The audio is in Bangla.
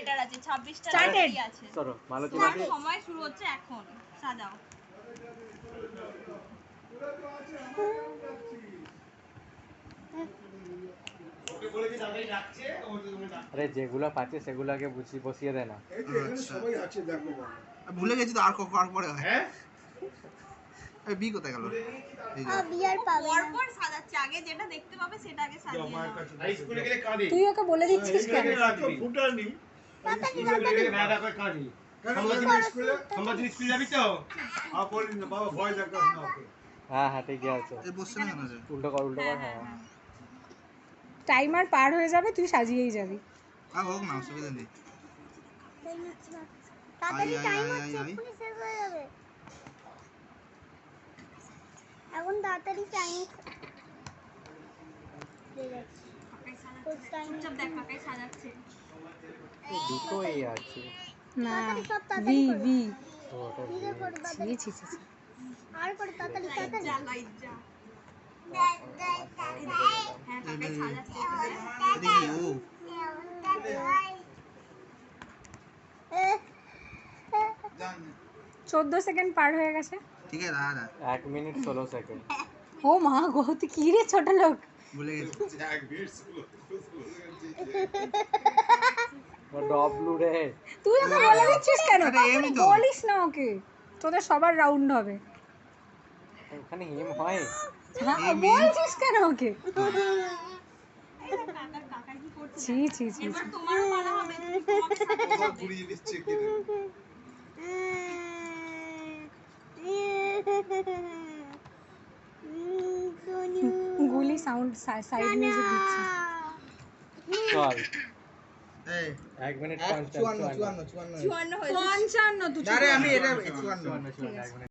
লেটার আছে, 26টা Started. লেটারই আছে। চলো ভালো তোমার সময় শুরু হচ্ছে এখন, সাজাও। আরে যেগুলো পাচ্ছে সেগুলো আগে বসিয়ে দেয় না। সবাই আছে দেখো, ভুলে গেছি তো আর পরে হয়। হ্যাঁ বি কোথায় গেল? বিয়ার পাবে না। পরপর সাজাচ্ছে, আগে যেটা দেখতে পাবে সেটা আগে সাজিয়ে নাও। স্কুলে গেলে কাঁদে। তুই ওকে বলে দিচ্ছিস কেন? ফুটানি তাড়াতাড়ি সম্বাদিনী স্কুলে যাবি তো? বলিস না বাবা, ভয় দেখাস না ওকে। হ্যাঁ হ্যাঁ ঠিকই আছে। এই বসছে না কেন রে? উল্টো কর উল্টো কর। হ্যাঁ টাইমার পার হয়ে যাবে, তুই সাজিয়েই যাবি। হোক না, অসুবিধা নেই। তাড়াতাড়ি টাইম আই, হচ্ছে, আই, আই। এক্ষুনি শেষ হয়ে যাবে। এখন তাড়াতাড়ি টাইম কাকাই সাজাচ্ছে, চুপচাপ দেখ কাকাই সাজাচ্ছে। দুটো এ আছে। না তাড়াতাড়ি সব ভি তাড়াতাড়ি করো। ও ভি ওটা ধীরে করে ছি তাড়াতাড়ি ছি ছি ছি। আর করে তাড়াতাড়ি তাড়াতাড়ি। লাইট যা। হ্যাঁ কাকাই সাজাচ্ছে। এটা কি ও? 14 সেকেন্ড পার হয়ে গেছে। ঠিক আছে দাদা 1 মিনিট 16 সেকেন্ড। ও মা গো, তুই কি রে ছোট লোক। ভুলে গেছি। ও ডবলু রে। তুই ওকে বলে দিচ্ছিস কেন? আরে এমনি তো। বলিস না ওকে, তোদের সবার রাউন্ড হবে। ওখানে হিম হয়। হ্যাঁ এমনি। বলছিস কেন ওকে? কাকাই কি করছে? ছি ছি ছি এবার ছি। তোমারও পালা হবে, তোমাকে সাজাতে হবে। ঘুরিয়ে দিচ্ছে কি গুলি সাউন্ড সাইড মিউজিক দিচ্ছি। চল এই 1 মিনিট 54 55 54 54 হয়েছে। 55 তুই আরে আমি এটা 54 54 1 মিনিট